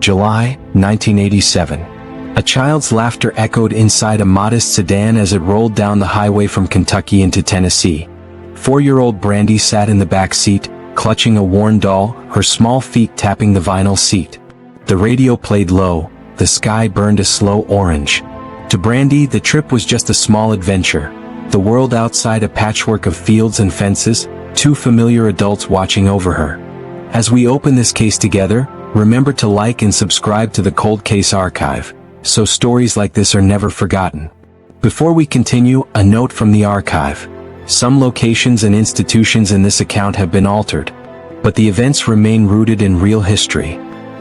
July, 1987. A child's laughter echoed inside a modest sedan as it rolled down the highway from Kentucky into Tennessee. 4-year-old Brandi sat in the back seat, clutching a worn doll, her small feet tapping the vinyl seat. The radio played low, the sky burned a slow orange. To Brandi, the trip was just a small adventure. The world outside a patchwork of fields and fences, 2 familiar adults watching over her. As we open this case together, remember to like and subscribe to the Cold Case Archive, so stories like this are never forgotten. Before we continue, a note from the archive. Some locations and institutions in this account have been altered, but the events remain rooted in real history.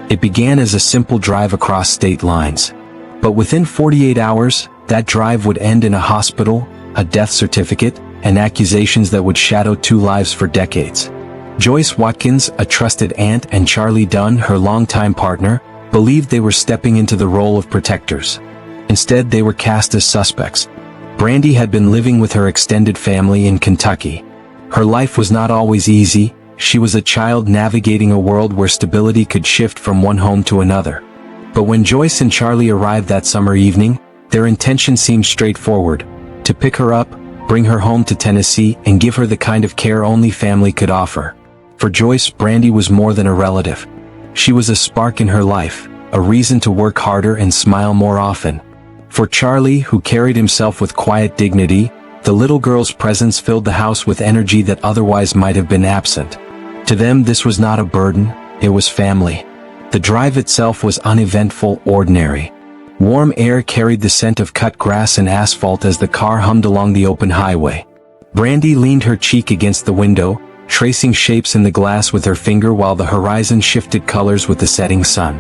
It began as a simple drive across state lines. But within 48 hours, that drive would end in a hospital, a death certificate, and accusations that would shadow 2 lives for decades. Joyce Watkins, a trusted aunt, and Charlie Dunn, her longtime partner, believed they were stepping into the role of protectors. Instead, they were cast as suspects. Brandi had been living with her extended family in Kentucky. Her life was not always easy. She was a child navigating a world where stability could shift from one home to another. But when Joyce and Charlie arrived that summer evening, their intention seemed straightforward: to pick her up, bring her home to Tennessee, and give her the kind of care only family could offer. For Joyce, Brandi was more than a relative. She was a spark in her life, a reason to work harder and smile more often. For Charlie, who carried himself with quiet dignity, the little girl's presence filled the house with energy that otherwise might have been absent. To them, this was not a burden, it was family. The drive itself was uneventful, ordinary. Warm air carried the scent of cut grass and asphalt as the car hummed along the open highway. Brandi leaned her cheek against the window, tracing shapes in the glass with her finger while the horizon shifted colors with the setting sun.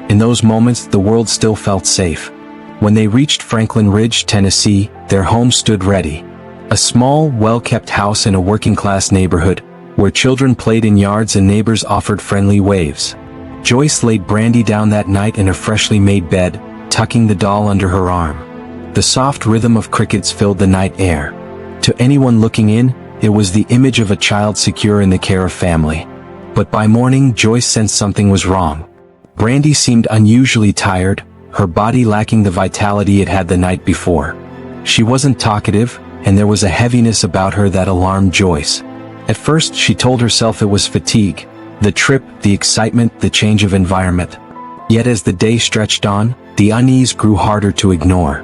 In those moments, the world still felt safe. When they reached Franklin Ridge, Tennessee, their home stood ready. A small, well-kept house in a working-class neighborhood, where children played in yards and neighbors offered friendly waves. Joyce laid Brandi down that night in a freshly made bed, tucking the doll under her arm. The soft rhythm of crickets filled the night air. To anyone looking in, it was the image of a child secure in the care of family. But by morning, Joyce sensed something was wrong. Brandi seemed unusually tired, her body lacking the vitality it had the night before. She wasn't talkative, and there was a heaviness about her that alarmed Joyce. At first, she told herself it was fatigue, the trip, the excitement, the change of environment. Yet as the day stretched on, the unease grew harder to ignore.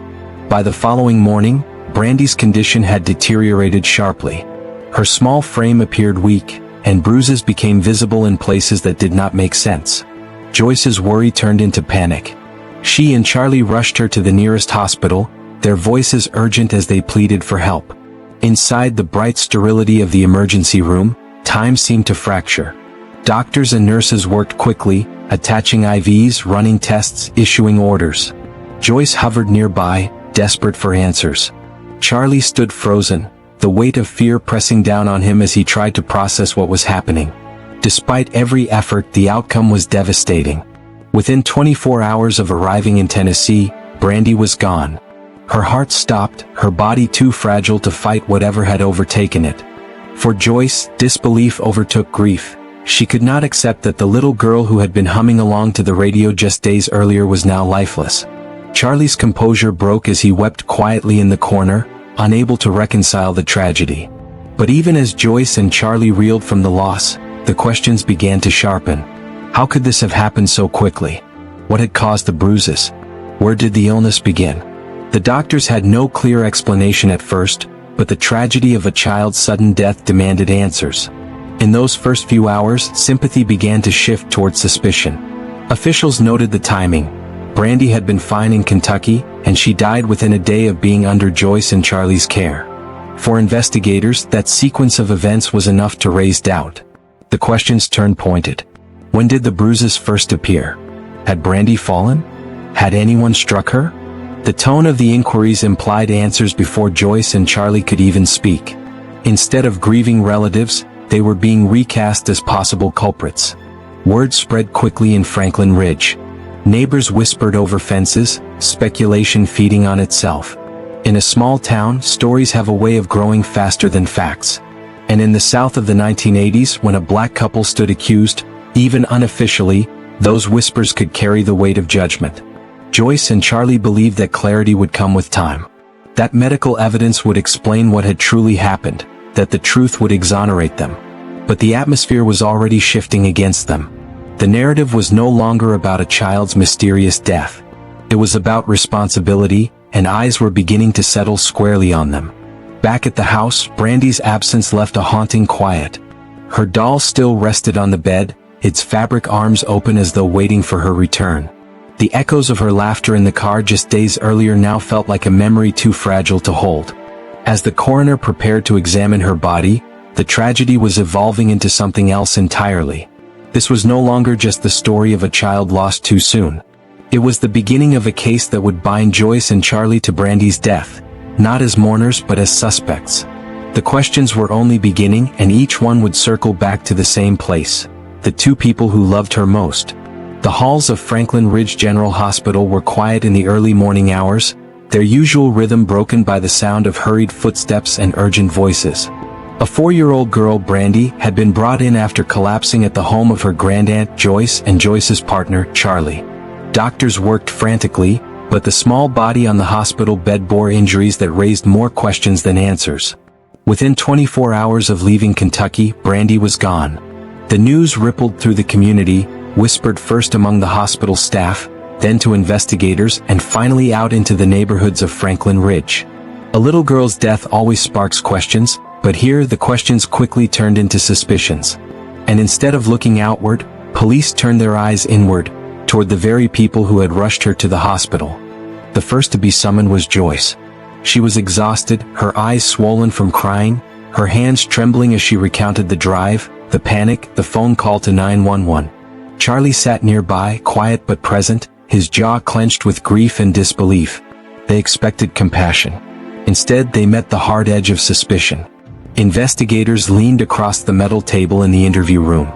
By the following morning, Brandi's condition had deteriorated sharply. Her small frame appeared weak, and bruises became visible in places that did not make sense. Joyce's worry turned into panic. She and Charlie rushed her to the nearest hospital, their voices urgent as they pleaded for help. Inside the bright sterility of the emergency room, time seemed to fracture. Doctors and nurses worked quickly, attaching IVs, running tests, issuing orders. Joyce hovered nearby, desperate for answers. Charlie stood frozen, the weight of fear pressing down on him as he tried to process what was happening. Despite every effort, the outcome was devastating. Within 24 hours of arriving in Tennessee, Brandi was gone. Her heart stopped, her body too fragile to fight whatever had overtaken it. For Joyce, disbelief overtook grief. She could not accept that the little girl who had been humming along to the radio just days earlier was now lifeless. Charlie's composure broke as he wept quietly in the corner, unable to reconcile the tragedy. But even as Joyce and Charlie reeled from the loss, the questions began to sharpen. How could this have happened so quickly? What had caused the bruises? Where did the illness begin? The doctors had no clear explanation at first, but the tragedy of a child's sudden death demanded answers. In those first few hours, sympathy began to shift toward suspicion. Officials noted the timing. Brandi had been fine in Kentucky, and she died within a day of being under Joyce and Charlie's care. For investigators, that sequence of events was enough to raise doubt. The questions turned pointed. When did the bruises first appear? Had Brandi fallen? Had anyone struck her? The tone of the inquiries implied answers before Joyce and Charlie could even speak. Instead of grieving relatives, they were being recast as possible culprits. Word spread quickly in Franklin Ridge. Neighbors whispered over fences, speculation feeding on itself. In a small town, stories have a way of growing faster than facts. And in the South of the 1980s, when a black couple stood accused, even unofficially, Those whispers could carry the weight of judgment. Joyce and Charlie believed that clarity would come with time. That medical evidence would explain what had truly happened, that the truth would exonerate them. But the atmosphere was already shifting against them. The narrative was no longer about a child's mysterious death. It was about responsibility, and eyes were beginning to settle squarely on them. Back at the house, Brandi's absence left a haunting quiet. Her doll still rested on the bed, its fabric arms open as though waiting for her return. The echoes of her laughter in the car just days earlier now felt like a memory too fragile to hold. As the coroner prepared to examine her body, the tragedy was evolving into something else entirely. This was no longer just the story of a child lost too soon. It was the beginning of a case that would bind Joyce and Charlie to Brandi's death, not as mourners but as suspects. The questions were only beginning, and each one would circle back to the same place: the two people who loved her most. The halls of Franklin Ridge General Hospital were quiet in the early morning hours, their usual rhythm broken by the sound of hurried footsteps and urgent voices. A 4-year-old girl, Brandi, had been brought in after collapsing at the home of her grandaunt Joyce and Joyce's partner, Charlie. Doctors worked frantically, but the small body on the hospital bed bore injuries that raised more questions than answers. Within 24 hours of leaving Kentucky, Brandi was gone. The news rippled through the community, whispered first among the hospital staff, then to investigators, and finally out into the neighborhoods of Franklin Ridge. A little girl's death always sparks questions, but here the questions quickly turned into suspicions. And instead of looking outward, police turned their eyes inward, toward the very people who had rushed her to the hospital. The first to be summoned was Joyce. She was exhausted, her eyes swollen from crying, her hands trembling as she recounted the drive, the panic, the phone call to 911. Charlie sat nearby, quiet but present, his jaw clenched with grief and disbelief. They expected compassion. Instead, they met the hard edge of suspicion. Investigators leaned across the metal table in the interview room.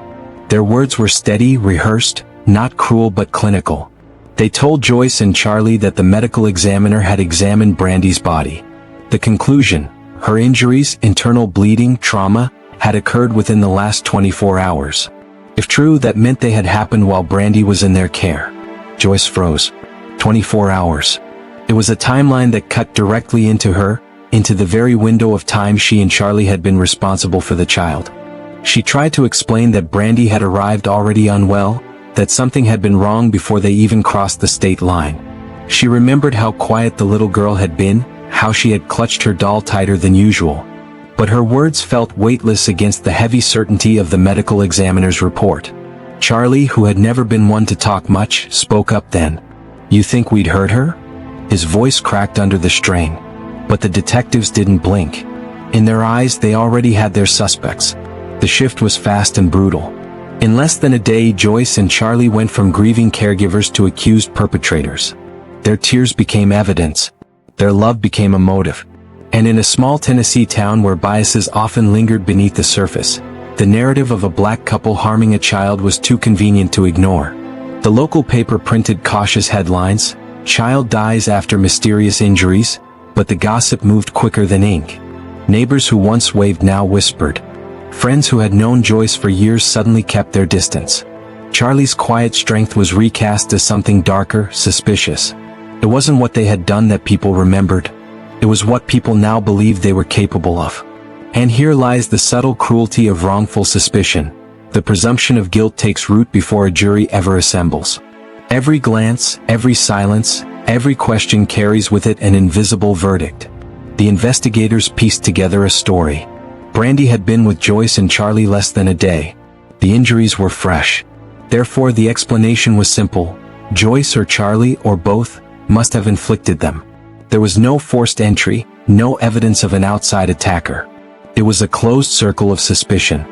Their words were steady, rehearsed, not cruel but clinical. They told Joyce and Charlie that the medical examiner had examined Brandi's body. The conclusion: her injuries, internal bleeding, trauma, had occurred within the last 24 hours. If true, that meant they had happened while Brandi was in their care. Joyce froze. 24 hours. It was a timeline that cut directly into her, into the very window of time she and Charlie had been responsible for the child. She tried to explain that Brandi had arrived already unwell, that something had been wrong before they even crossed the state line. She remembered how quiet the little girl had been, how she had clutched her doll tighter than usual. But her words felt weightless against the heavy certainty of the medical examiner's report. Charlie, who had never been one to talk much, spoke up then. "You think we'd hurt her?" His voice cracked under the strain. But the detectives didn't blink. In their eyes they already had their suspects. The shift was fast and brutal. In less than a day, Joyce and Charlie went from grieving caregivers to accused perpetrators. Their tears became evidence. Their love became a motive. And in a small Tennessee town where biases often lingered beneath the surface, the narrative of a black couple harming a child was too convenient to ignore. The local paper printed cautious headlines: "Child dies after mysterious injuries," but the gossip moved quicker than ink. Neighbors who once waved now whispered. Friends who had known Joyce for years suddenly kept their distance. Charlie's quiet strength was recast as something darker, suspicious. It wasn't what they had done that people remembered. It was what people now believed they were capable of. And here lies the subtle cruelty of wrongful suspicion. The presumption of guilt takes root before a jury ever assembles. Every glance, every silence, every question carries with it an invisible verdict. The investigators pieced together a story. Brandi had been with Joyce and Charlie less than a day. The injuries were fresh. Therefore the explanation was simple: Joyce or Charlie, or both, must have inflicted them. There was no forced entry, no evidence of an outside attacker. It was a closed circle of suspicion.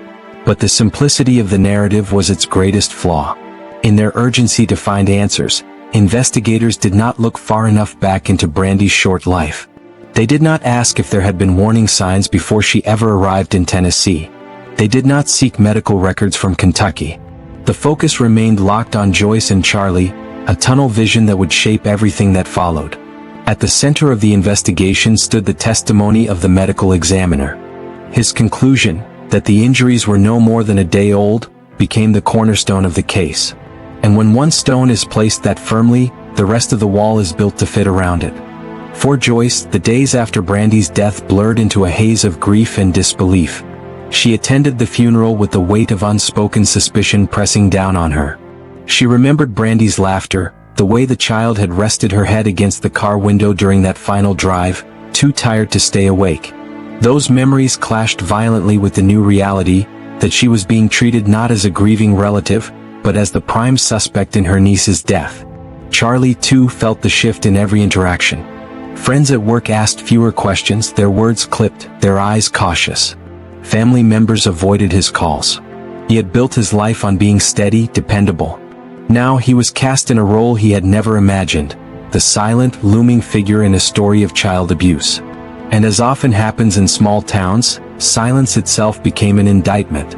But the simplicity of the narrative was its greatest flaw. In their urgency to find answers, investigators did not look far enough back into Brandi's short life. They did not ask if there had been warning signs before she ever arrived in Tennessee. They did not seek medical records from Kentucky. The focus remained locked on Joyce and Charlie, a tunnel vision that would shape everything that followed. At the center of the investigation stood the testimony of the medical examiner. His conclusion, that the injuries were no more than a day old, became the cornerstone of the case. And when one stone is placed that firmly, the rest of the wall is built to fit around it. For Joyce, the days after Brandi's death blurred into a haze of grief and disbelief. She attended the funeral with the weight of unspoken suspicion pressing down on her. She remembered Brandi's laughter, the way the child had rested her head against the car window during that final drive, too tired to stay awake. Those memories clashed violently with the new reality, that she was being treated not as a grieving relative, but as the prime suspect in her niece's death. Charlie, too, felt the shift in every interaction. Friends at work asked fewer questions, their words clipped, their eyes cautious. Family members avoided his calls. He had built his life on being steady, dependable. Now he was cast in a role he had never imagined, the silent, looming figure in a story of child abuse. And as often happens in small towns, silence itself became an indictment.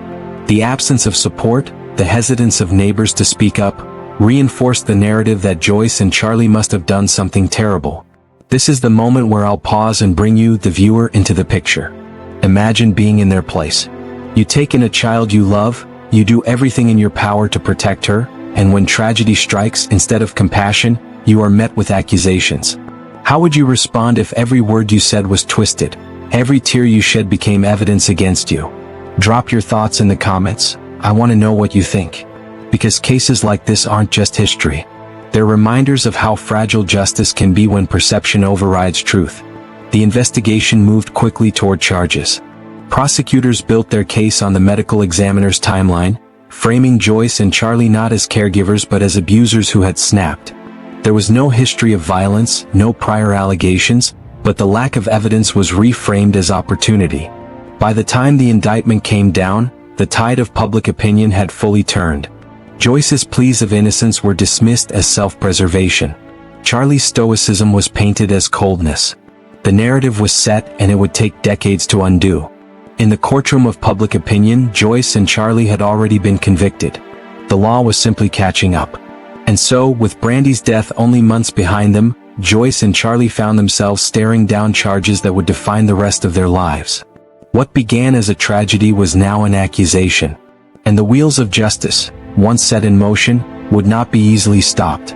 The absence of support, the hesitance of neighbors to speak up, reinforced the narrative that Joyce and Charlie must have done something terrible. This is the moment where I'll pause and bring you, the viewer, into the picture. Imagine being in their place. You take in a child you love, you do everything in your power to protect her, and when tragedy strikes, instead of compassion, you are met with accusations. How would you respond if every word you said was twisted, every tear you shed became evidence against you? Drop your thoughts in the comments. I want to know what you think. Because cases like this aren't just history. They're reminders of how fragile justice can be when perception overrides truth. The investigation moved quickly toward charges. Prosecutors built their case on the medical examiner's timeline, framing Joyce and Charlie not as caregivers but as abusers who had snapped. There was no history of violence, no prior allegations, but the lack of evidence was reframed as opportunity. By the time the indictment came down, the tide of public opinion had fully turned. Joyce's pleas of innocence were dismissed as self-preservation. Charlie's stoicism was painted as coldness. The narrative was set, and it would take decades to undo. In the courtroom of public opinion, Joyce and Charlie had already been convicted. The law was simply catching up. And so, with Brandi's death only months behind them, Joyce and Charlie found themselves staring down charges that would define the rest of their lives. What began as a tragedy was now an accusation. And the wheels of justice, once set in motion, would not be easily stopped.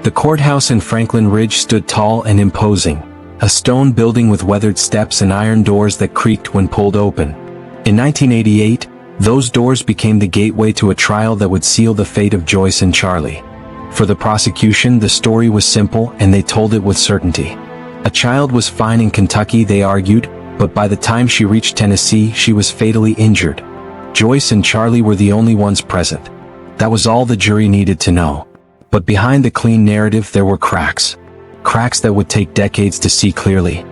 The courthouse in Franklin Ridge stood tall and imposing. A stone building with weathered steps and iron doors that creaked when pulled open. In 1988, those doors became the gateway to a trial that would seal the fate of Joyce and Charlie. For the prosecution, the story was simple, and they told it with certainty. A child was fine in Kentucky, they argued, but by the time she reached Tennessee, she was fatally injured. Joyce and Charlie were the only ones present. That was all the jury needed to know. But behind the clean narrative there were cracks. Cracks that would take decades to see clearly.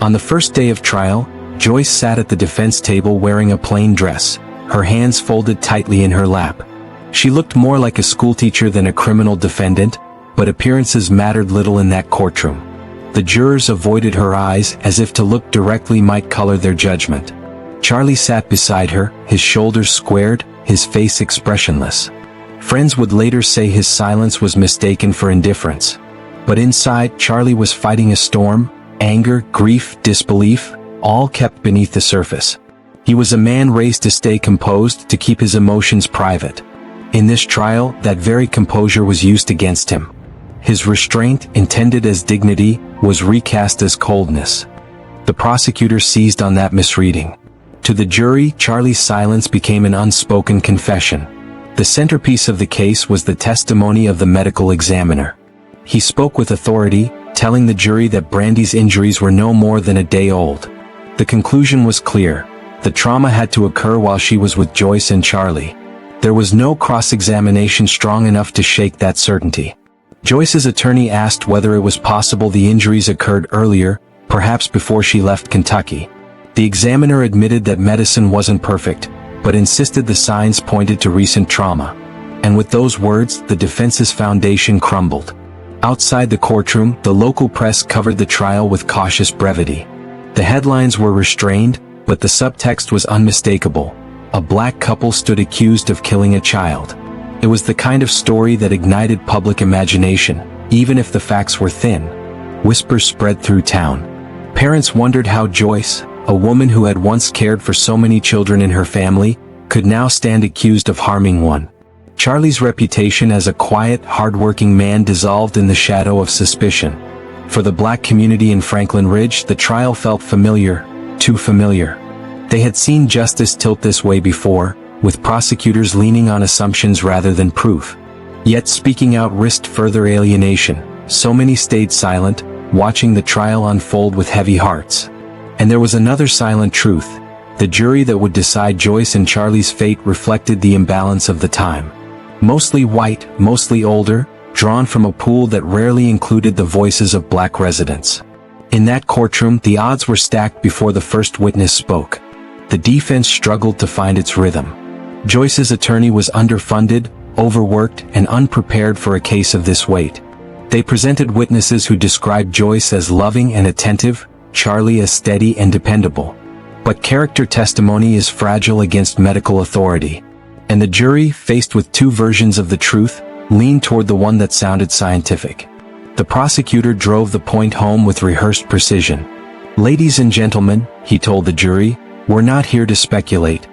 On the first day of trial, Joyce sat at the defense table wearing a plain dress, her hands folded tightly in her lap. She looked more like a schoolteacher than a criminal defendant, but appearances mattered little in that courtroom. The jurors avoided her eyes as if to look directly might color their judgment. Charlie sat beside her, his shoulders squared, his face expressionless. Friends would later say his silence was mistaken for indifference. But inside, Charlie was fighting a storm, anger, grief, disbelief, all kept beneath the surface. He was a man raised to stay composed, to keep his emotions private. In this trial, that very composure was used against him. His restraint, intended as dignity, was recast as coldness. The prosecutor seized on that misreading. To the jury, Charlie's silence became an unspoken confession. The centerpiece of the case was the testimony of the medical examiner. He spoke with authority, telling the jury that Brandi's injuries were no more than a day old. The conclusion was clear. The trauma had to occur while she was with Joyce and Charlie. There was no cross-examination strong enough to shake that certainty. Joyce's attorney asked whether it was possible the injuries occurred earlier, perhaps before she left Kentucky. The examiner admitted that medicine wasn't perfect, but insisted the signs pointed to recent trauma. And with those words, the defense's foundation crumbled. Outside the courtroom, the local press covered the trial with cautious brevity. The headlines were restrained, but the subtext was unmistakable. A black couple stood accused of killing a child. It was the kind of story that ignited public imagination, even if the facts were thin. Whispers spread through town. Parents wondered how Joyce, a woman who had once cared for so many children in her family, could now stand accused of harming one. Charlie's reputation as a quiet, hard-working man dissolved in the shadow of suspicion. For the black community in Franklin Ridge, the trial felt familiar, too familiar. They had seen justice tilt this way before, with prosecutors leaning on assumptions rather than proof. Yet speaking out risked further alienation. So many stayed silent, watching the trial unfold with heavy hearts. And there was another silent truth. The jury that would decide Joyce and Charlie's fate reflected the imbalance of the time. Mostly white, mostly older, drawn from a pool that rarely included the voices of black residents. In that courtroom, the odds were stacked before the first witness spoke. The defense struggled to find its rhythm. Joyce's attorney was underfunded, overworked, and unprepared for a case of this weight. They presented witnesses who described Joyce as loving and attentive, Charlie as steady and dependable. But character testimony is fragile against medical authority. And the jury, faced with two versions of the truth, leaned toward the one that sounded scientific. The prosecutor drove the point home with rehearsed precision. "Ladies and gentlemen," he told the jury, "we're not here to speculate.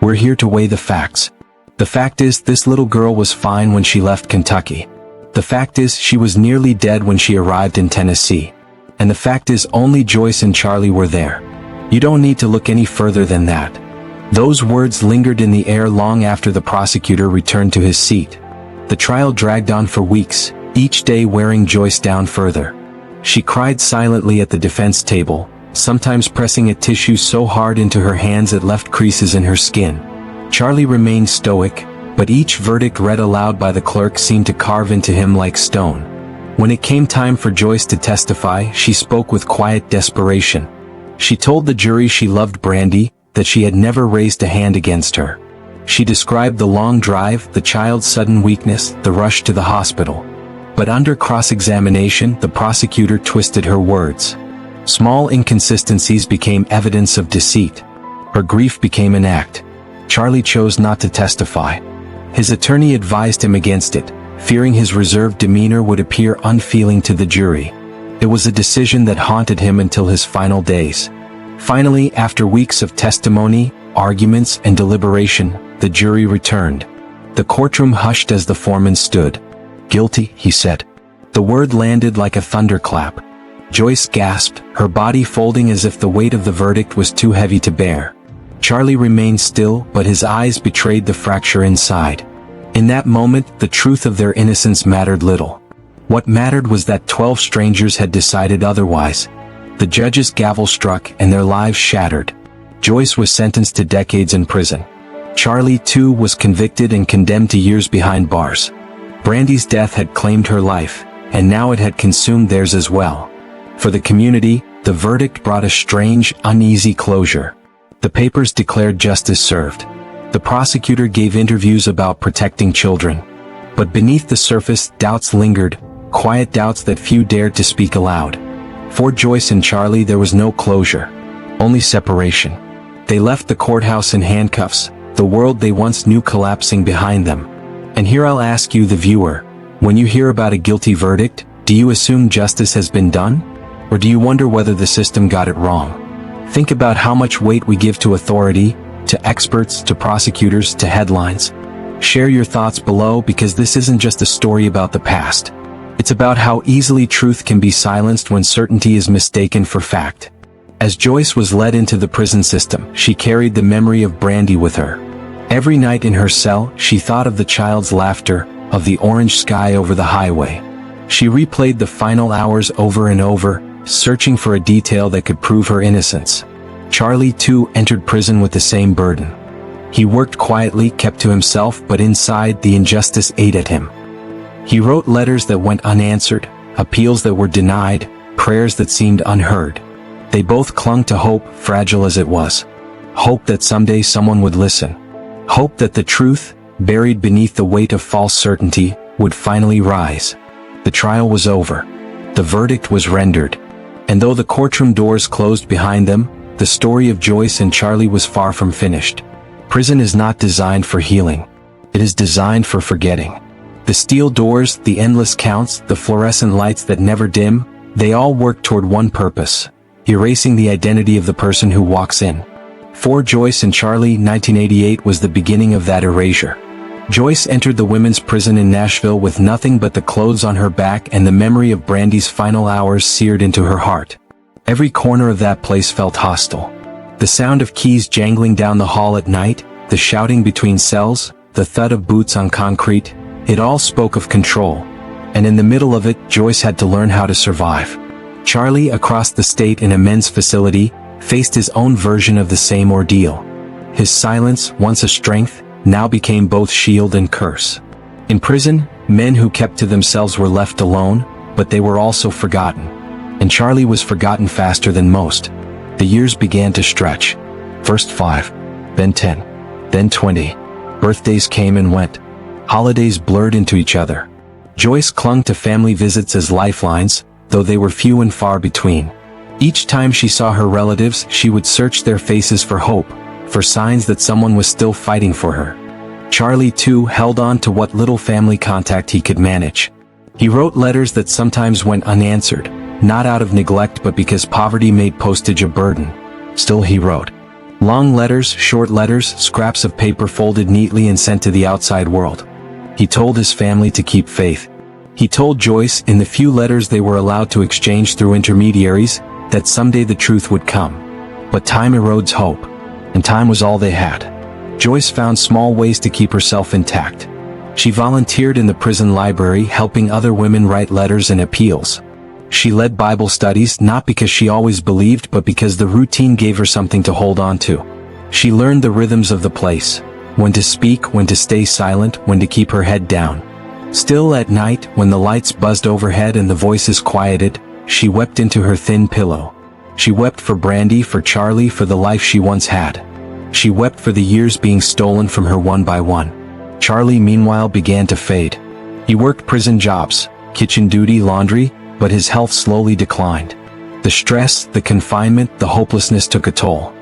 We're here to weigh the facts. The fact is, this little girl was fine when she left Kentucky. The fact is, she was nearly dead when she arrived in Tennessee. And the fact is, only Joyce and Charlie were there. You don't need to look any further than that." Those words lingered in the air long after the prosecutor returned to his seat. The trial dragged on for weeks, each day wearing Joyce down further. She cried silently at the defense table, sometimes pressing a tissue so hard into her hands it left creases in her skin. Charlie remained stoic, but each verdict read aloud by the clerk seemed to carve into him like stone. When it came time for Joyce to testify, she spoke with quiet desperation. She told the jury she loved Brandi, that she had never raised a hand against her. She described the long drive, the child's sudden weakness, the rush to the hospital. But under cross-examination, the prosecutor twisted her words. Small inconsistencies became evidence of deceit. Her grief became an act. Charlie chose not to testify. His attorney advised him against it, fearing his reserved demeanor would appear unfeeling to the jury. It was a decision that haunted him until his final days. Finally, after weeks of testimony, arguments, and deliberation, the jury returned. The courtroom hushed as the foreman stood. "Guilty," he said. The word landed like a thunderclap. Joyce gasped, her body folding as if the weight of the verdict was too heavy to bear. Charlie remained still, but his eyes betrayed the fracture inside. In that moment, the truth of their innocence mattered little. What mattered was that 12 strangers had decided otherwise. The judge's gavel struck and their lives shattered. Joyce was sentenced to decades in prison. Charlie, too, was convicted and condemned to years behind bars. Brandi's death had claimed her life, and now it had consumed theirs as well. For the community, the verdict brought a strange, uneasy closure. The papers declared justice served. The prosecutor gave interviews about protecting children. But beneath the surface, doubts lingered, quiet doubts that few dared to speak aloud. For Joyce and Charlie, there was no closure, only separation. They left the courthouse in handcuffs, the world they once knew collapsing behind them. And here I'll ask you, the viewer, when you hear about a guilty verdict, do you assume justice has been done? Or do you wonder whether the system got it wrong? Think about how much weight we give to authority, to experts, to prosecutors, to headlines. Share your thoughts below, because this isn't just a story about the past. It's about how easily truth can be silenced when certainty is mistaken for fact. As Joyce was led into the prison system, she carried the memory of Brandi with her. Every night in her cell, she thought of the child's laughter, of the orange sky over the highway. She replayed the final hours over and over, searching for a detail that could prove her innocence. Charlie, too, entered prison with the same burden. He worked quietly, kept to himself, but inside, the injustice ate at him. He wrote letters that went unanswered, appeals that were denied, prayers that seemed unheard. They both clung to hope, fragile as it was. Hope that someday someone would listen. Hope that the truth, buried beneath the weight of false certainty, would finally rise. The trial was over. The verdict was rendered. And though the courtroom doors closed behind them, the story of Joyce and Charlie was far from finished. Prison is not designed for healing. It is designed for forgetting. The steel doors, the endless counts, the fluorescent lights that never dim, they all work toward one purpose: erasing the identity of the person who walks in. For Joyce and Charlie, 1988 was the beginning of that erasure. Joyce entered the women's prison in Nashville with nothing but the clothes on her back and the memory of Brandi's final hours seared into her heart. Every corner of that place felt hostile. The sound of keys jangling down the hall at night, the shouting between cells, the thud of boots on concrete, it all spoke of control. And in the middle of it, Joyce had to learn how to survive. Charlie, across the state in a men's facility, faced his own version of the same ordeal. His silence, once a strength, now became both shield and curse. In prison, men who kept to themselves were left alone, but they were also forgotten. And Charlie was forgotten faster than most. The years began to stretch. First 5, then 10, then 20. Birthdays came and went. Holidays blurred into each other. Joyce clung to family visits as lifelines, though they were few and far between. Each time she saw her relatives, she would search their faces for hope, for signs that someone was still fighting for her. Charlie, too, held on to what little family contact he could manage. He wrote letters that sometimes went unanswered, not out of neglect but because poverty made postage a burden. Still he wrote. Long letters, short letters, scraps of paper folded neatly and sent to the outside world. He told his family to keep faith. He told Joyce, in the few letters they were allowed to exchange through intermediaries, that someday the truth would come. But time erodes hope, and time was all they had. Joyce found small ways to keep herself intact. She volunteered in the prison library, helping other women write letters and appeals. She led Bible studies, not because she always believed but because the routine gave her something to hold on to. She learned the rhythms of the place, when to speak, when to stay silent, when to keep her head down. Still at night, when the lights buzzed overhead and the voices quieted, she wept into her thin pillow. She wept for Brandi, for Charlie, for the life she once had. She wept for the years being stolen from her one by one. Charlie, meanwhile, began to fade. He worked prison jobs, kitchen duty, laundry, but his health slowly declined. The stress, the confinement, the hopelessness took a toll.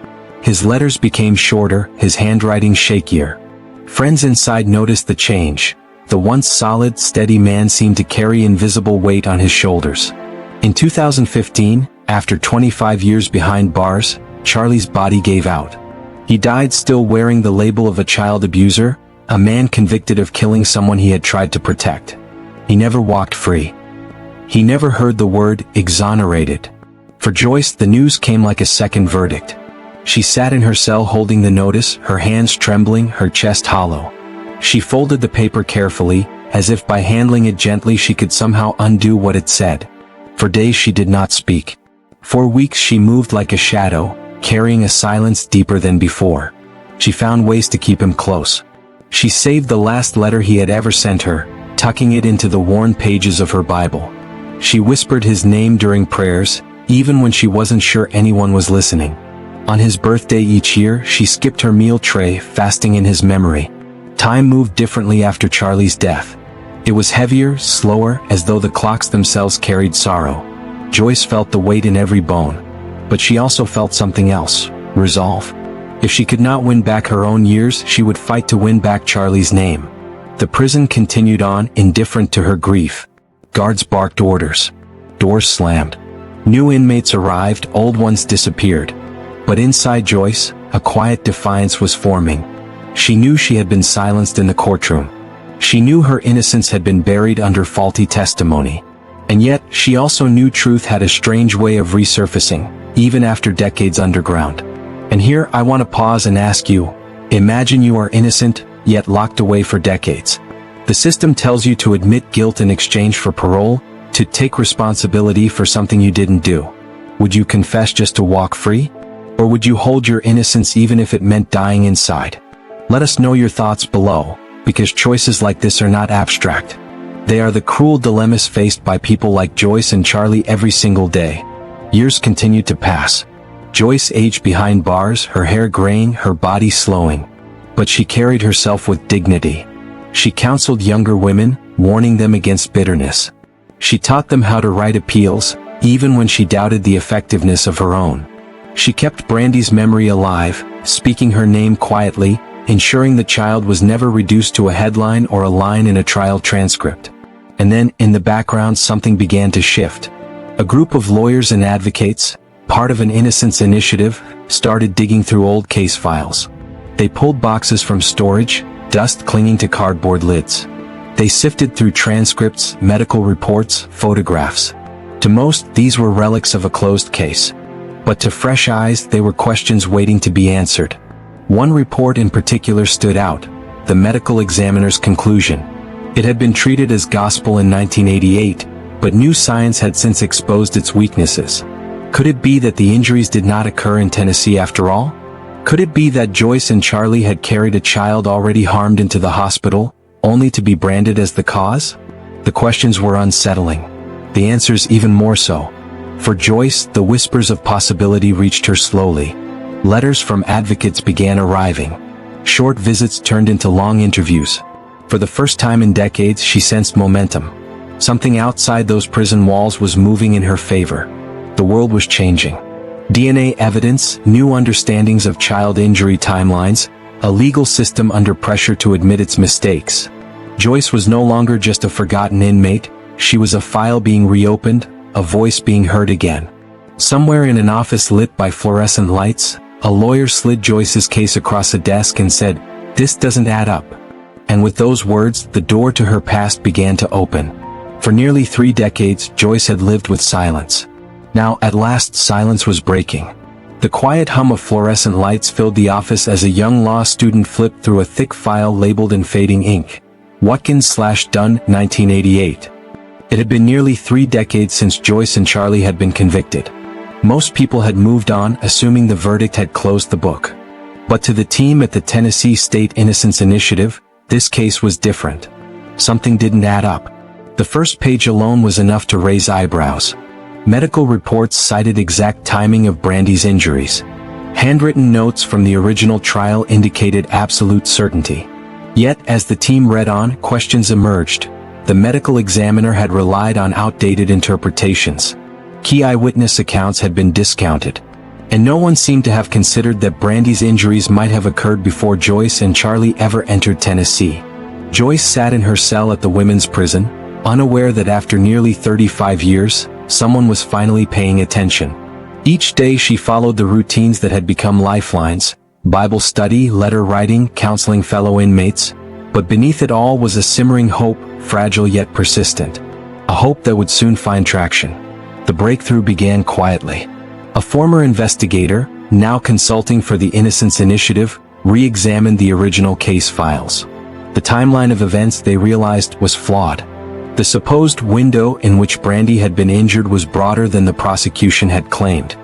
His letters became shorter, his handwriting shakier. Friends inside noticed the change. The once solid, steady man seemed to carry invisible weight on his shoulders. In 2015, after 25 years behind bars, Charlie's body gave out. He died still wearing the label of a child abuser, a man convicted of killing someone he had tried to protect. He never walked free. He never heard the word exonerated. For Joyce, the news came like a second verdict. She sat in her cell holding the notice, her hands trembling, her chest hollow. She folded the paper carefully, as if by handling it gently she could somehow undo what it said. For days she did not speak. For weeks she moved like a shadow, carrying a silence deeper than before. She found ways to keep him close. She saved the last letter he had ever sent her, tucking it into the worn pages of her Bible. She whispered his name during prayers, even when she wasn't sure anyone was listening. On his birthday each year, she skipped her meal tray, fasting in his memory. Time moved differently after Charlie's death. It was heavier, slower, as though the clocks themselves carried sorrow. Joyce felt the weight in every bone. But she also felt something else, resolve. If she could not win back her own years, she would fight to win back Charlie's name. The prison continued on, indifferent to her grief. Guards barked orders. Doors slammed. New inmates arrived, old ones disappeared. But inside Joyce, a quiet defiance was forming. She knew she had been silenced in the courtroom. She knew her innocence had been buried under faulty testimony. And yet, she also knew truth had a strange way of resurfacing, even after decades underground. And here, I want to pause and ask you, imagine you are innocent, yet locked away for decades. The system tells you to admit guilt in exchange for parole, to take responsibility for something you didn't do. Would you confess just to walk free? Or would you hold your innocence even if it meant dying inside? Let us know your thoughts below, because choices like this are not abstract. They are the cruel dilemmas faced by people like Joyce and Charlie every single day. Years continued to pass. Joyce aged behind bars, her hair graying, her body slowing. But she carried herself with dignity. She counseled younger women, warning them against bitterness. She taught them how to write appeals, even when she doubted the effectiveness of her own. She kept Brandi's memory alive, speaking her name quietly, ensuring the child was never reduced to a headline or a line in a trial transcript. And then, in the background, something began to shift. A group of lawyers and advocates, part of an innocence initiative, started digging through old case files. They pulled boxes from storage, dust clinging to cardboard lids. They sifted through transcripts, medical reports, photographs. To most, these were relics of a closed case. But to fresh eyes, they were questions waiting to be answered. One report in particular stood out, the medical examiner's conclusion. It had been treated as gospel in 1988, but new science had since exposed its weaknesses. Could it be that the injuries did not occur in Tennessee after all? Could it be that Joyce and Charlie had carried a child already harmed into the hospital, only to be branded as the cause? The questions were unsettling. The answers even more so. For Joyce, the whispers of possibility reached her slowly. Letters from advocates began arriving. Short visits turned into long interviews. For the first time in decades, she sensed momentum. Something outside those prison walls was moving in her favor. The world was changing. DNA evidence, new understandings of child injury timelines, a legal system under pressure to admit its mistakes. Joyce was no longer just a forgotten inmate, she was a file being reopened, a voice being heard again. Somewhere in an office lit by fluorescent lights, a lawyer slid Joyce's case across a desk and said, "This doesn't add up." And with those words, the door to her past began to open. For nearly 3 decades, Joyce had lived with silence. Now, at last, silence was breaking. The quiet hum of fluorescent lights filled the office as a young law student flipped through a thick file labeled in fading ink. Watkins/Dunn, 1988. It had been nearly 3 decades since Joyce and Charlie had been convicted. Most people had moved on, assuming the verdict had closed the book. But to the team at the Tennessee State Innocence Initiative, this case was different. Something didn't add up. The first page alone was enough to raise eyebrows. Medical reports cited exact timing of Brandi's injuries. Handwritten notes from the original trial indicated absolute certainty. Yet, as the team read on, questions emerged. The medical examiner had relied on outdated interpretations. Key eyewitness accounts had been discounted. And no one seemed to have considered that Brandi's injuries might have occurred before Joyce and Charlie ever entered Tennessee. Joyce sat in her cell at the women's prison, unaware that after nearly 35 years, someone was finally paying attention. Each day she followed the routines that had become lifelines: Bible study, letter writing, counseling fellow inmates. But beneath it all was a simmering hope, fragile yet persistent. A hope that would soon find traction. The breakthrough began quietly. A former investigator, now consulting for the Innocence Initiative, re-examined the original case files. The timeline of events, they realized, was flawed. The supposed window in which Brandi had been injured was broader than the prosecution had claimed.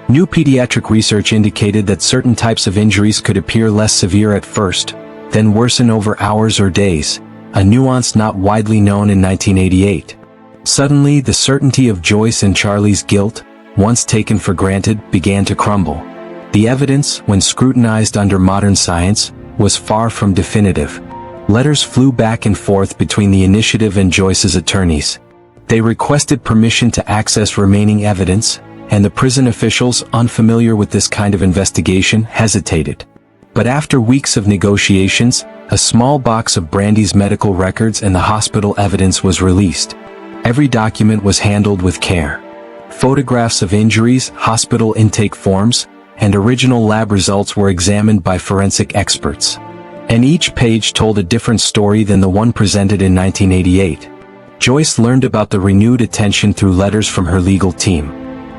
New pediatric research indicated that certain types of injuries could appear less severe at first, then worsen over hours or days, a nuance not widely known in 1988. Suddenly, the certainty of Joyce and Charlie's guilt, once taken for granted, began to crumble. The evidence, when scrutinized under modern science, was far from definitive. Letters flew back and forth between the initiative and Joyce's attorneys. They requested permission to access remaining evidence, and the prison officials, unfamiliar with this kind of investigation, hesitated. But after weeks of negotiations, a small box of Brandi's medical records and the hospital evidence was released. Every document was handled with care. Photographs of injuries, hospital intake forms, and original lab results were examined by forensic experts. And each page told a different story than the one presented in 1988. Joyce learned about the renewed attention through letters from her legal team.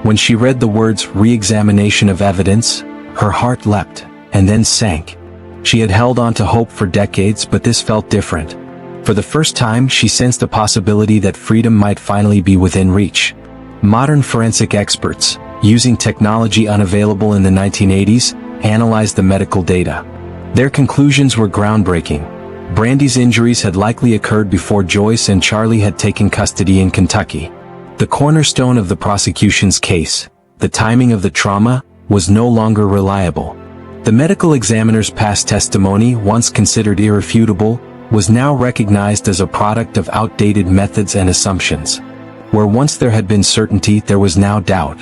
When she read the words "re-examination of evidence," her heart leapt, and then sank. She had held on to hope for decades, but this felt different. For the first time, she sensed a possibility that freedom might finally be within reach. Modern forensic experts, using technology unavailable in the 1980s, analyzed the medical data. Their conclusions were groundbreaking. Brandi's injuries had likely occurred before Joyce and Charlie had taken custody in Kentucky. The cornerstone of the prosecution's case, the timing of the trauma, was no longer reliable. The medical examiner's past testimony, once considered irrefutable, was now recognized as a product of outdated methods and assumptions. Where once there had been certainty, there was now doubt.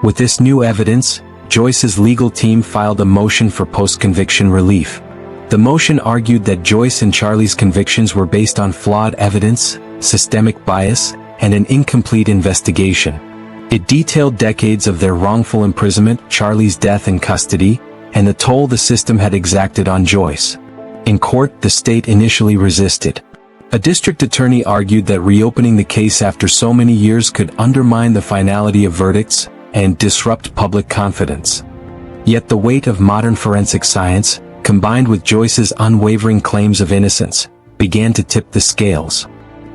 With this new evidence, Joyce's legal team filed a motion for post-conviction relief. The motion argued that Joyce and Charlie's convictions were based on flawed evidence, systemic bias, and an incomplete investigation. It detailed decades of their wrongful imprisonment, Charlie's death in custody, and the toll the system had exacted on Joyce. In court, the state initially resisted. A district attorney argued that reopening the case after so many years could undermine the finality of verdicts and disrupt public confidence. Yet the weight of modern forensic science, combined with Joyce's unwavering claims of innocence, began to tip the scales.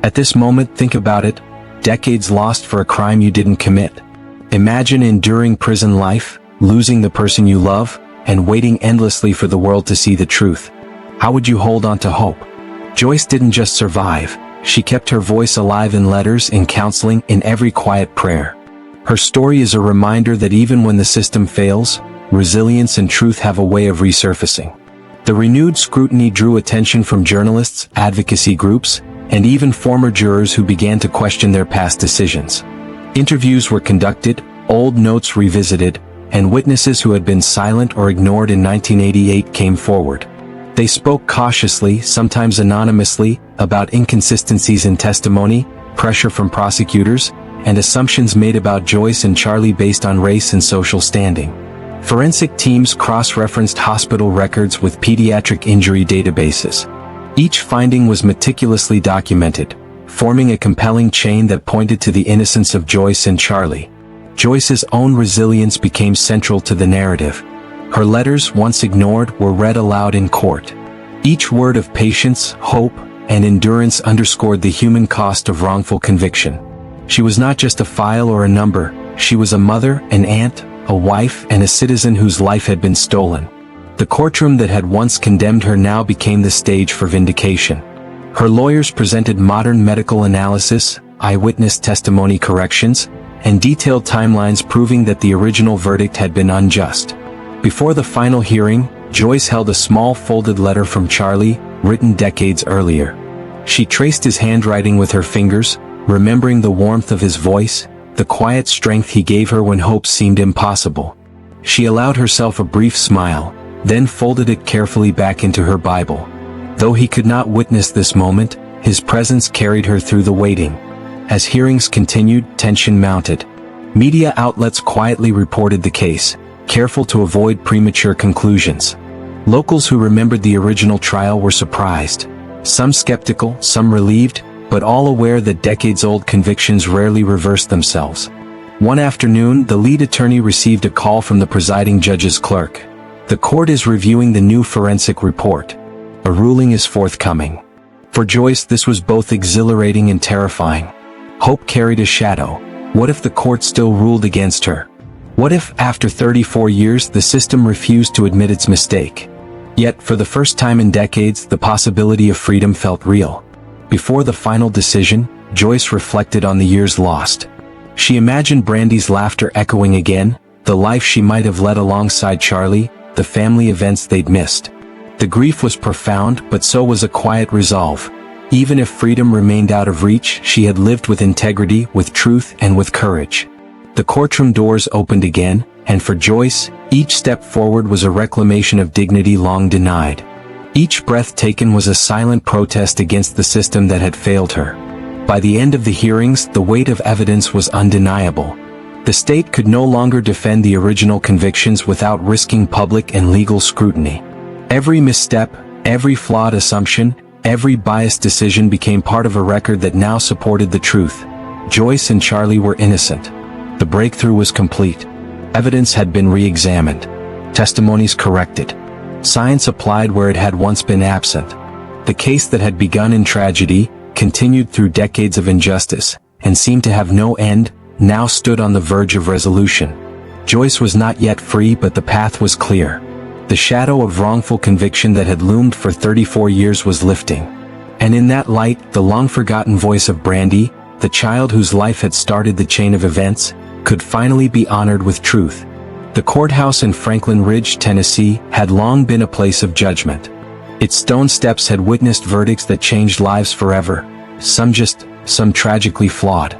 At this moment, think about it, decades lost for a crime you didn't commit. Imagine enduring prison life, losing the person you love, and waiting endlessly for the world to see the truth. How would you hold on to hope? Joyce didn't just survive, she kept her voice alive in letters, in counseling, in every quiet prayer. Her story is a reminder that even when the system fails, resilience and truth have a way of resurfacing. The renewed scrutiny drew attention from journalists, advocacy groups, and even former jurors who began to question their past decisions. Interviews were conducted, old notes revisited, and witnesses who had been silent or ignored in 1988 came forward. They spoke cautiously, sometimes anonymously, about inconsistencies in testimony, pressure from prosecutors, and assumptions made about Joyce and Charlie based on race and social standing. Forensic teams cross-referenced hospital records with pediatric injury databases. Each finding was meticulously documented, forming a compelling chain that pointed to the innocence of Joyce and Charlie. Joyce's own resilience became central to the narrative. Her letters, once ignored, were read aloud in court. Each word of patience, hope, and endurance underscored the human cost of wrongful conviction. She was not just a file or a number, she was a mother, an aunt, a wife, and a citizen whose life had been stolen. The courtroom that had once condemned her now became the stage for vindication. Her lawyers presented modern medical analysis, eyewitness testimony corrections, and detailed timelines proving that the original verdict had been unjust. Before the final hearing, Joyce held a small folded letter from Charlie, written decades earlier. She traced his handwriting with her fingers, remembering the warmth of his voice, the quiet strength he gave her when hope seemed impossible. She allowed herself a brief smile, then folded it carefully back into her Bible. Though he could not witness this moment, his presence carried her through the waiting. As hearings continued, tension mounted. Media outlets quietly reported the case, careful to avoid premature conclusions. Locals who remembered the original trial were surprised. Some skeptical, some relieved, but all aware that decades-old convictions rarely reverse themselves. One afternoon, the lead attorney received a call from the presiding judge's clerk. The court is reviewing the new forensic report. A ruling is forthcoming. For Joyce, this was both exhilarating and terrifying. Hope carried a shadow. What if the court still ruled against her? What if, after 34 years, the system refused to admit its mistake? Yet, for the first time in decades, the possibility of freedom felt real. Before the final decision, Joyce reflected on the years lost. She imagined Brandi's laughter echoing again, the life she might have led alongside Charlie, the family events they'd missed. The grief was profound, but so was a quiet resolve. Even if freedom remained out of reach, she had lived with integrity, with truth, and with courage. The courtroom doors opened again, and for Joyce, each step forward was a reclamation of dignity long denied. Each breath taken was a silent protest against the system that had failed her. By the end of the hearings, the weight of evidence was undeniable. The state could no longer defend the original convictions without risking public and legal scrutiny. Every misstep, every flawed assumption, every biased decision became part of a record that now supported the truth. Joyce and Charlie were innocent. The breakthrough was complete. Evidence had been re-examined. Testimonies corrected. Science applied where it had once been absent. The case that had begun in tragedy, continued through decades of injustice, and seemed to have no end, now stood on the verge of resolution. Joyce was not yet free, but the path was clear. The shadow of wrongful conviction that had loomed for 34 years was lifting. And in that light, the long-forgotten voice of Brandi, the child whose life had started the chain of events, could finally be honored with truth. The courthouse in Franklin Ridge, Tennessee, had long been a place of judgment. Its stone steps had witnessed verdicts that changed lives forever, some tragically flawed.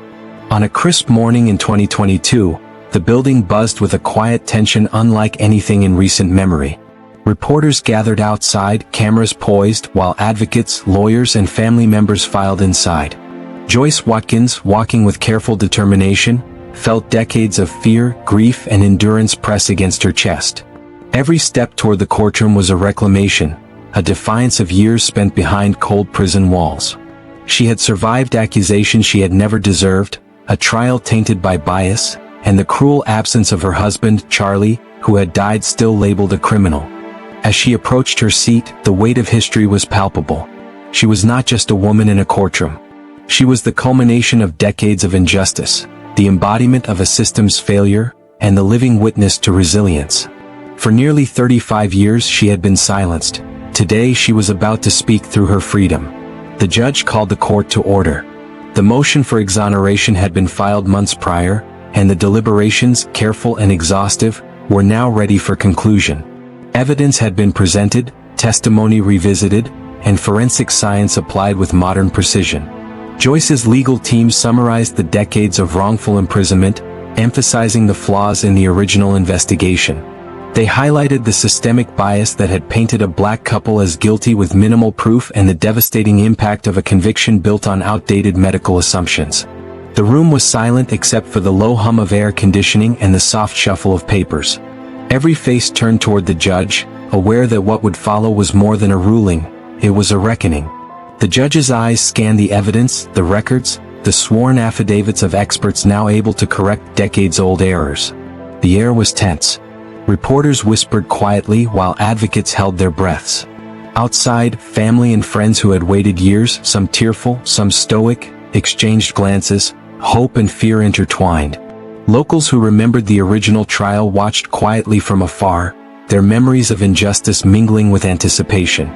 On a crisp morning in 2022, the building buzzed with a quiet tension unlike anything in recent memory. Reporters gathered outside, cameras poised, while advocates, lawyers, and family members filed inside. Joyce Watkins, walking with careful determination, felt decades of fear, grief, and endurance press against her chest. Every step toward the courtroom was a reclamation, a defiance of years spent behind cold prison walls. She had survived accusations she had never deserved, a trial tainted by bias, and the cruel absence of her husband, Charlie, who had died still labeled a criminal. As she approached her seat, the weight of history was palpable. She was not just a woman in a courtroom. She was the culmination of decades of injustice, the embodiment of a system's failure, and the living witness to resilience. For nearly 35 years she had been silenced. Today she was about to speak through her freedom. The judge called the court to order. The motion for exoneration had been filed months prior, and the deliberations, careful and exhaustive, were now ready for conclusion. Evidence had been presented, testimony revisited, and forensic science applied with modern precision. Joyce's legal team summarized the decades of wrongful imprisonment, emphasizing the flaws in the original investigation. They highlighted the systemic bias that had painted a black couple as guilty with minimal proof and the devastating impact of a conviction built on outdated medical assumptions. The room was silent except for the low hum of air conditioning and the soft shuffle of papers. Every face turned toward the judge, aware that what would follow was more than a ruling, it was a reckoning. The judge's eyes scanned the evidence, the records, the sworn affidavits of experts now able to correct decades-old errors. The air was tense. Reporters whispered quietly while advocates held their breaths. Outside, family and friends who had waited years, some tearful, some stoic, exchanged glances, hope and fear intertwined. Locals who remembered the original trial watched quietly from afar, their memories of injustice mingling with anticipation.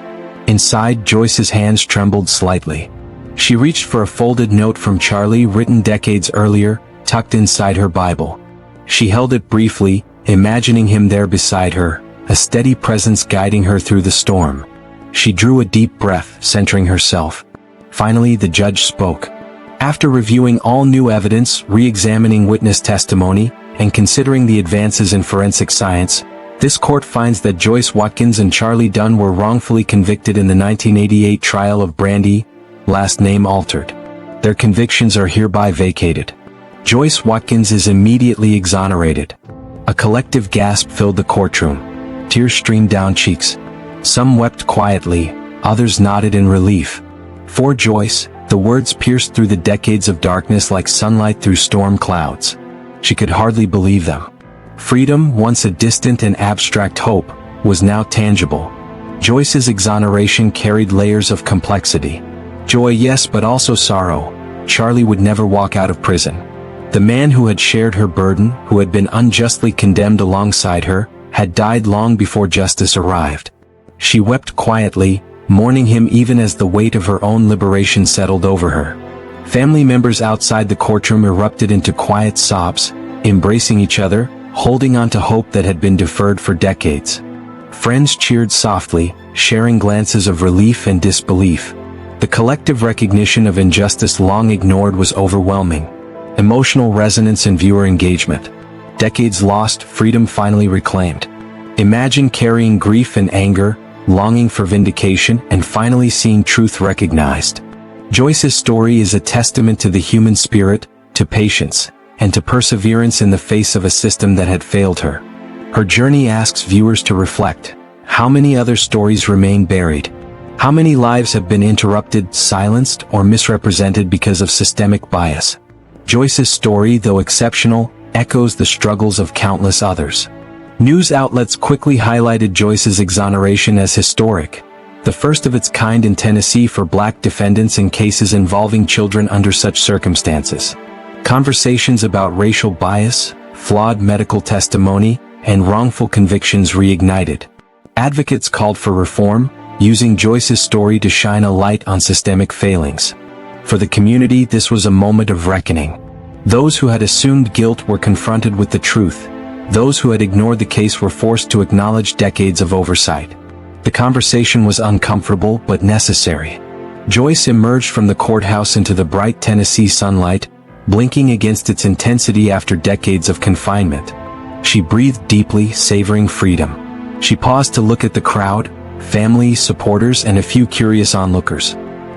Inside, Joyce's hands trembled slightly. She reached for a folded note from Charlie written decades earlier, tucked inside her Bible. She held it briefly, imagining him there beside her, a steady presence guiding her through the storm. She drew a deep breath, centering herself. Finally, the judge spoke. After reviewing all new evidence, re-examining witness testimony, and considering the advances in forensic science, this court finds that Joyce Watkins and Charlie Dunn were wrongfully convicted in the 1988 trial of Brandi, last name altered. Their convictions are hereby vacated. Joyce Watkins is immediately exonerated. A collective gasp filled the courtroom. Tears streamed down cheeks. Some wept quietly, others nodded in relief. For Joyce, the words pierced through the decades of darkness like sunlight through storm clouds. She could hardly believe them. Freedom, once a distant and abstract hope, was now tangible. Joyce's exoneration carried layers of complexity. Joy, yes, but also sorrow. Charlie would never walk out of prison. The man who had shared her burden, who had been unjustly condemned alongside her, had died long before justice arrived. She wept quietly, mourning him even as the weight of her own liberation settled over her. Family members outside the courtroom erupted into quiet sobs, embracing each other, holding on to hope that had been deferred for decades. Friends cheered softly, sharing glances of relief and disbelief. The collective recognition of injustice long ignored was overwhelming. Emotional resonance and viewer engagement. Decades lost, freedom finally reclaimed. Imagine carrying grief and anger, longing for vindication, and finally seeing truth recognized. Joyce's story is a testament to the human spirit, to patience, and to perseverance in the face of a system that had failed her. Her journey asks viewers to reflect. How many other stories remain buried? How many lives have been interrupted, silenced, or misrepresented because of systemic bias? Joyce's story, though exceptional, echoes the struggles of countless others. News outlets quickly highlighted Joyce's exoneration as historic, the first of its kind in Tennessee for black defendants in cases involving children under such circumstances. Conversations about racial bias, flawed medical testimony, and wrongful convictions reignited. Advocates called for reform, using Joyce's story to shine a light on systemic failings. For the community, this was a moment of reckoning. Those who had assumed guilt were confronted with the truth. Those who had ignored the case were forced to acknowledge decades of oversight. The conversation was uncomfortable but necessary. Joyce emerged from the courthouse into the bright Tennessee sunlight, blinking against its intensity after decades of confinement. She breathed deeply, savoring freedom. She paused to look at the crowd, family, supporters, and a few curious onlookers.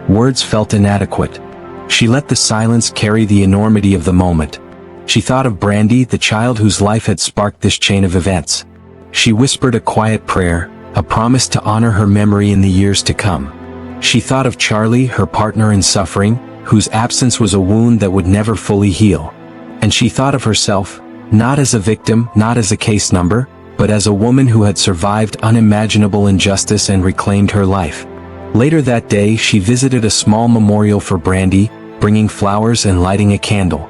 Words felt inadequate. She let the silence carry the enormity of the moment. She thought of Brandi, the child whose life had sparked this chain of events. She whispered a quiet prayer, a promise to honor her memory in the years to come. She thought of Charlie, her partner in suffering, whose absence was a wound that would never fully heal. And she thought of herself, not as a victim, not as a case number, but as a woman who had survived unimaginable injustice and reclaimed her life. Later that day, she visited a small memorial for Brandi, bringing flowers and lighting a candle.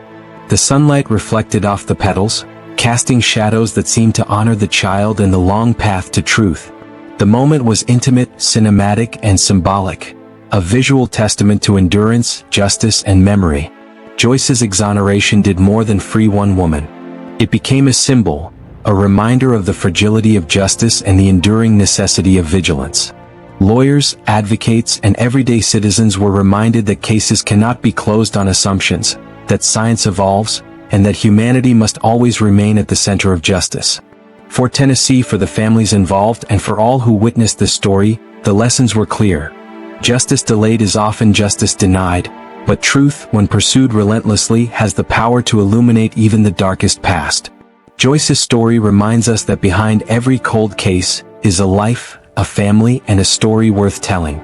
The sunlight reflected off the petals, casting shadows that seemed to honor the child and the long path to truth. The moment was intimate, cinematic, and symbolic, a visual testament to endurance, justice, and memory. Joyce's exoneration did more than free one woman. It became a symbol, a reminder of the fragility of justice and the enduring necessity of vigilance. Lawyers, advocates, and everyday citizens were reminded that cases cannot be closed on assumptions, that science evolves, and that humanity must always remain at the center of justice. For Tennessee, for the families involved, and for all who witnessed this story, the lessons were clear. Justice delayed is often justice denied, but truth, when pursued relentlessly, has the power to illuminate even the darkest past. Joyce's story reminds us that behind every cold case is a life, a family, and a story worth telling.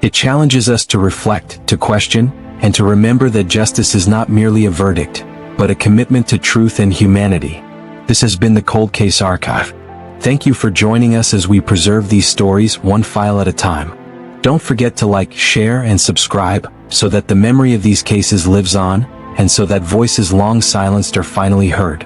It challenges us to reflect, to question, and to remember that justice is not merely a verdict, but a commitment to truth and humanity. This has been the Cold Case Archive. Thank you for joining us as we preserve these stories one file at a time. Don't forget to like, share, and subscribe, so that the memory of these cases lives on, and so that voices long silenced are finally heard.